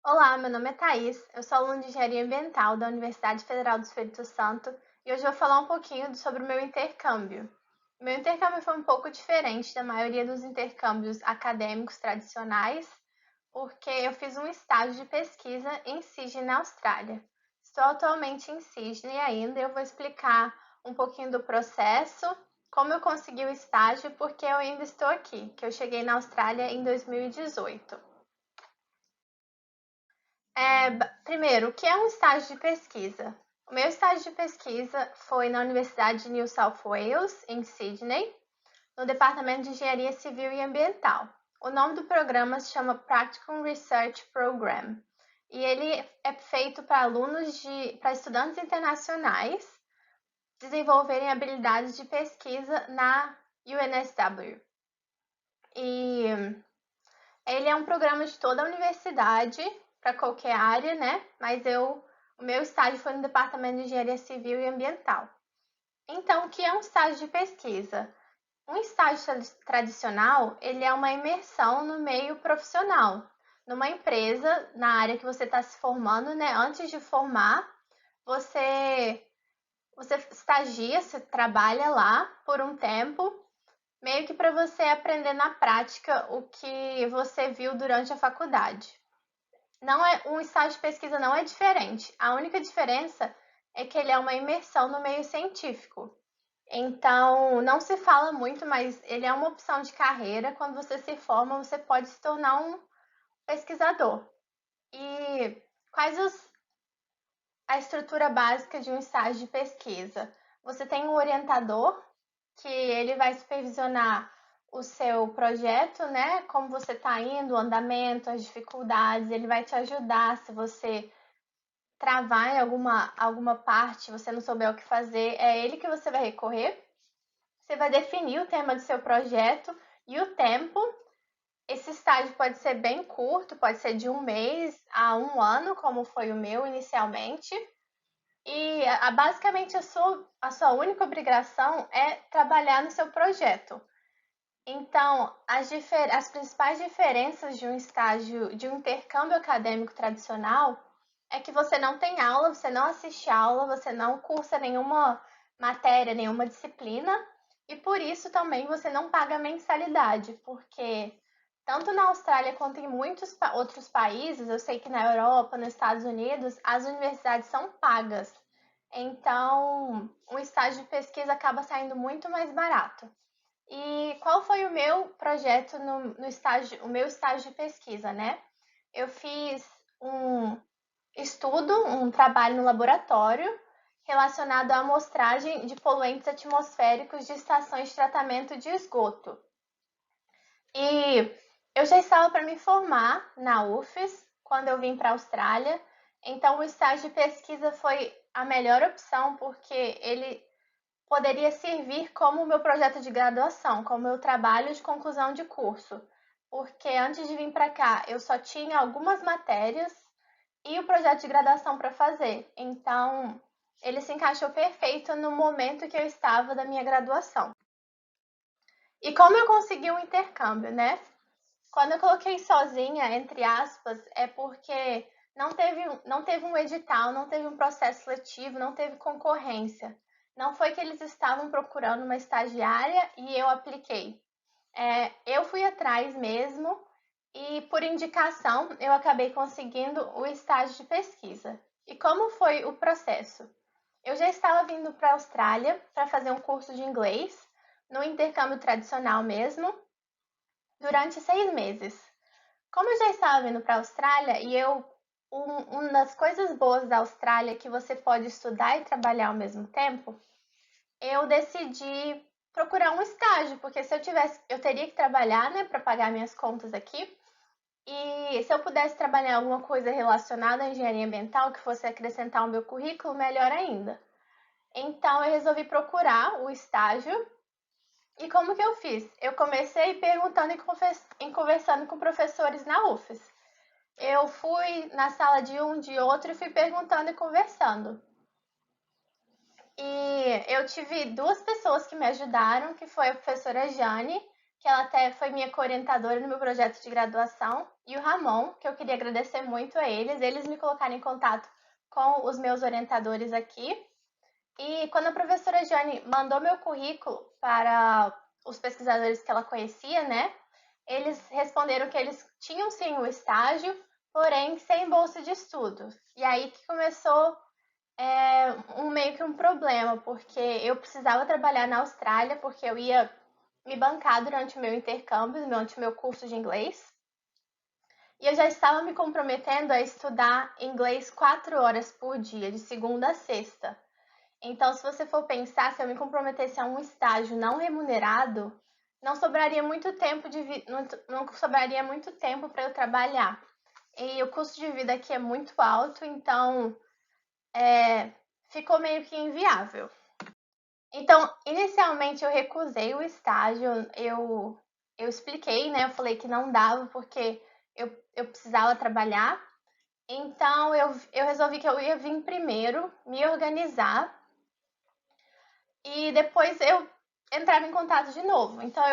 Olá, meu nome é Thaís, eu sou aluna de Engenharia Ambiental da Universidade Federal do Espírito Santo e hoje eu vou falar um pouquinho sobre o meu intercâmbio. Meu intercâmbio foi um pouco diferente da maioria dos intercâmbios acadêmicos tradicionais, porque eu fiz um estágio de pesquisa em Sydney, na Austrália. Estou atualmente em Sydney ainda e eu vou explicar um pouquinho do processo, como eu consegui o estágio e por que eu ainda estou aqui, que eu cheguei na Austrália em 2018. Primeiro, o que é um estágio de pesquisa? O meu estágio de pesquisa foi na Universidade de New South Wales, em Sydney, no Departamento de Engenharia Civil e Ambiental. O nome do programa se chama Practicum Research Program e ele é feito para estudantes internacionais desenvolverem habilidades de pesquisa na UNSW. E ele é um programa de toda a universidade, para qualquer área, né? Mas o meu estágio foi no Departamento de Engenharia Civil e Ambiental. Então, o que é um estágio de pesquisa? Um estágio tradicional, ele é uma imersão no meio profissional, numa empresa, na área que você está se formando, né? Antes de formar, você, você estagia, você trabalha lá por um tempo, meio que para você aprender na prática o que você viu durante a faculdade. Não é um estágio de pesquisa não é diferente. A única diferença é que ele é uma imersão no meio científico. Então, não se fala muito, mas ele é uma opção de carreira. Quando você se forma, você pode se tornar um pesquisador. E quais a estrutura básica de um estágio de pesquisa? Você tem um orientador que ele vai supervisionar o seu projeto, né? Como você está indo, o andamento, as dificuldades, ele vai te ajudar se você travar em alguma parte, você não souber o que fazer, é ele que você vai recorrer. Você vai definir o tema do seu projeto e o tempo. Esse estágio pode ser bem curto, pode ser de 1 mês a 1 ano, como foi o meu inicialmente. E basicamente a sua única obrigação é trabalhar no seu projeto. Então, as principais diferenças de um estágio, de um intercâmbio acadêmico tradicional, é que você não tem aula, você não assiste aula, você não cursa nenhuma matéria, nenhuma disciplina, e por isso também você não paga mensalidade, porque tanto na Austrália quanto em muitos outros países, eu sei que na Europa, nos Estados Unidos, as universidades são pagas. Então, um estágio de pesquisa acaba saindo muito mais barato. E qual foi o meu projeto no estágio, o meu estágio de pesquisa, né? Eu fiz um estudo, um trabalho no laboratório relacionado à amostragem de poluentes atmosféricos de estações de tratamento de esgoto. E eu já estava para me formar na UFES quando eu vim para a Austrália, então o estágio de pesquisa foi a melhor opção porque ele poderia servir como o meu projeto de graduação, como meu trabalho de conclusão de curso, porque antes de vir para cá eu só tinha algumas matérias e o projeto de graduação para fazer. Então, ele se encaixou perfeito no momento que eu estava da minha graduação. E como eu consegui um intercâmbio, né? Quando eu coloquei sozinha, entre aspas, é porque não teve um edital, não teve um processo seletivo, não teve concorrência. Não foi que eles estavam procurando uma estagiária e eu apliquei. Eu fui atrás mesmo e, por indicação, eu acabei conseguindo o estágio de pesquisa. E como foi o processo? Eu já estava vindo para a Austrália para fazer um curso de inglês, no intercâmbio tradicional mesmo, durante 6 meses. Como eu já estava vindo para a Austrália e uma das coisas boas da Austrália é que você pode estudar e trabalhar ao mesmo tempo, eu decidi procurar um estágio, porque se eu teria que trabalhar, né, para pagar minhas contas aqui. E se eu pudesse trabalhar em alguma coisa relacionada à engenharia ambiental que fosse acrescentar ao meu currículo, melhor ainda. Então eu resolvi procurar o estágio. E como que eu fiz? Eu comecei perguntando e conversando com professores na UFES. Eu fui na sala de um, de outro e fui perguntando e conversando. E eu tive duas pessoas que me ajudaram, que foi a professora Jane, que ela até foi minha co-orientadora no meu projeto de graduação, e o Ramon, que eu queria agradecer muito a eles me colocaram em contato com os meus orientadores aqui. E quando a professora Jane mandou meu currículo para os pesquisadores que ela conhecia, né? Eles responderam que eles tinham sim o estágio, porém sem bolsa de estudo. E aí que começou meio que um problema, porque eu precisava trabalhar na Austrália, porque eu ia me bancar durante o meu intercâmbio, durante o meu curso de inglês. E eu já estava me comprometendo a estudar inglês 4 horas por dia, de segunda a sexta. Então, se você for pensar, se eu me comprometesse a um estágio não remunerado, não sobraria muito tempo não sobraria muito tempo para eu trabalhar. E o custo de vida aqui é muito alto, então ficou meio que inviável. Então, inicialmente eu recusei o estágio, eu expliquei, né? Eu falei que não dava porque eu precisava trabalhar. Então, eu resolvi que eu ia vir primeiro, me organizar e depois eu entrava em contato de novo. Então,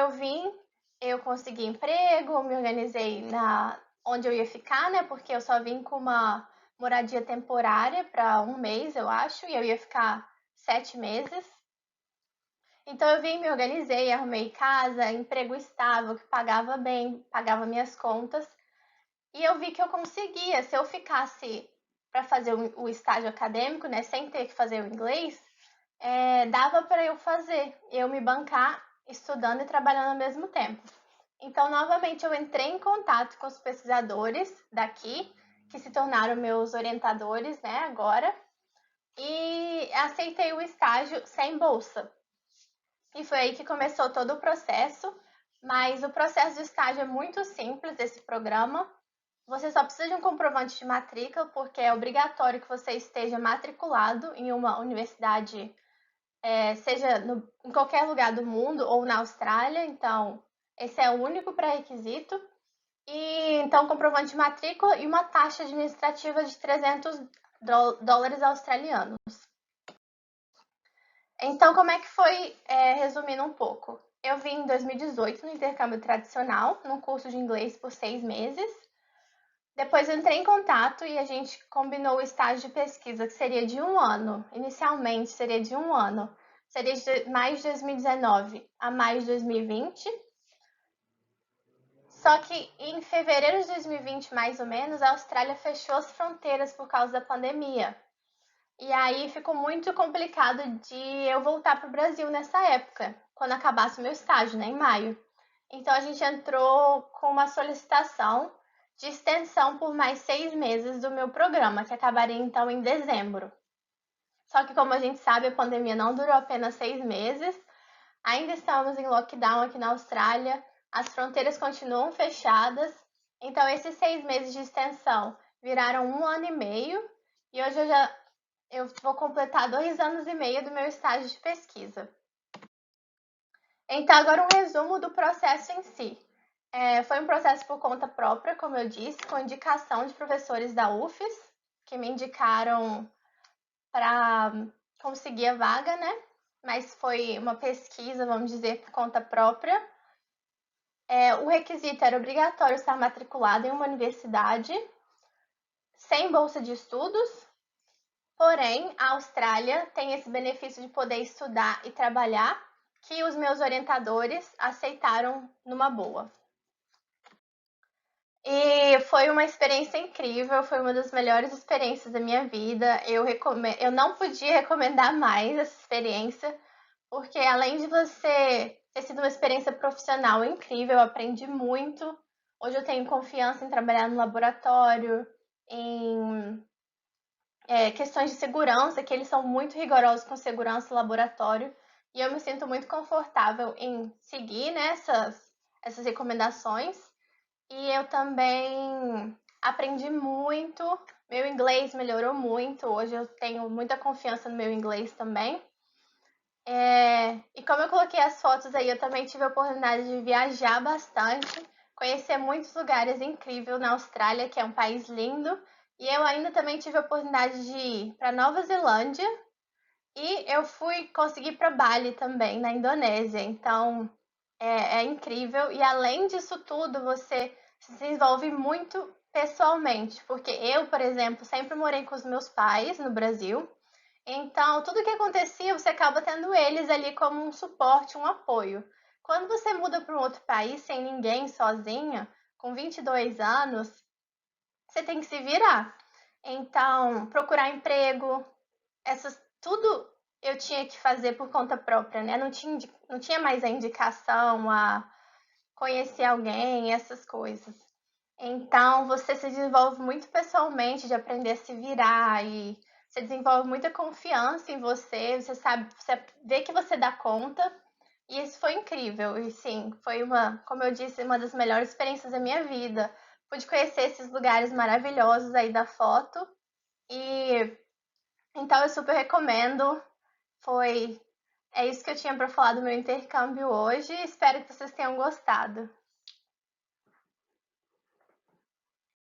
eu consegui emprego, me organizei onde eu ia ficar, né? Porque eu só vim com uma moradia temporária para um mês, eu acho, e eu ia ficar 7 meses. Então eu vim, me organizei, arrumei casa, emprego estável, que pagava bem, pagava minhas contas. E eu vi que eu conseguia, se eu ficasse para fazer o estágio acadêmico, né, sem ter que fazer o inglês, dava para eu fazer, eu me bancar estudando e trabalhando ao mesmo tempo. Então, novamente, eu entrei em contato com os pesquisadores daqui, que se tornaram meus orientadores, né, agora, e aceitei o estágio sem bolsa. E foi aí que começou todo o processo, mas o processo de estágio é muito simples desse programa. Você só precisa de um comprovante de matrícula, porque é obrigatório que você esteja matriculado em uma universidade, seja em qualquer lugar do mundo ou na Austrália. Então, esse é o único pré-requisito. E então, comprovante de matrícula e uma taxa administrativa de 300 dólares australianos. Então, como é que foi, resumindo um pouco? Eu vim em 2018 no intercâmbio tradicional, num curso de inglês por 6 meses. Depois eu entrei em contato e a gente combinou o estágio de pesquisa, que seria de 1 ano. Inicialmente seria de 1 ano. Seria de maio de 2019 a maio de 2020. Só que em fevereiro de 2020, mais ou menos, a Austrália fechou as fronteiras por causa da pandemia. E aí ficou muito complicado de eu voltar para o Brasil nessa época, quando acabasse o meu estágio, né, em maio. Então a gente entrou com uma solicitação de extensão por mais 6 meses do meu programa, que acabaria então em dezembro. Só que como a gente sabe, a pandemia não durou apenas 6 meses. Ainda estamos em lockdown aqui na Austrália, as fronteiras continuam fechadas. Então esses 6 meses de extensão viraram 1 ano e meio. E hoje eu vou completar 2 anos e meio do meu estágio de pesquisa. Então, agora um resumo do processo em si. Foi um processo por conta própria, como eu disse, com indicação de professores da UFES, que me indicaram para conseguir a vaga, né? Mas foi uma pesquisa, vamos dizer, por conta própria. O requisito era obrigatório estar matriculado em uma universidade, sem bolsa de estudos. Porém, a Austrália tem esse benefício de poder estudar e trabalhar, que os meus orientadores aceitaram numa boa. E foi uma experiência incrível, foi uma das melhores experiências da minha vida. Eu não podia recomendar mais essa experiência, porque além de você ter sido uma experiência profissional incrível, eu aprendi muito. Hoje eu tenho confiança em trabalhar no laboratório, em questões de segurança, que eles são muito rigorosos com segurança no laboratório, e eu me sinto muito confortável em seguir, né, essas recomendações. E eu também aprendi muito, meu inglês melhorou muito, hoje eu tenho muita confiança no meu inglês também. E como eu coloquei as fotos aí, eu também tive a oportunidade de viajar bastante, conhecer muitos lugares incríveis na Austrália, que é um país lindo. E eu ainda também tive a oportunidade de ir para Nova Zelândia e eu consegui para Bali também, na Indonésia. Então, é incrível e além disso tudo, você se desenvolve muito pessoalmente, porque eu, por exemplo, sempre morei com os meus pais no Brasil, então tudo que acontecia você acaba tendo eles ali como um suporte, um apoio. Quando você muda para um outro país sem ninguém, sozinha, com 22 anos, você tem que se virar. Então, procurar emprego, essas tudo eu tinha que fazer por conta própria, né? Não tinha mais a indicação, a conhecer alguém, essas coisas. Então, você se desenvolve muito pessoalmente de aprender a se virar e você desenvolve muita confiança em você, você sabe, você vê que você dá conta. E isso foi incrível. E sim, foi uma, como eu disse, uma das melhores experiências da minha vida. Pude conhecer esses lugares maravilhosos aí da foto e então eu super recomendo. Foi É isso que eu tinha para falar do meu intercâmbio hoje. Espero que vocês tenham gostado.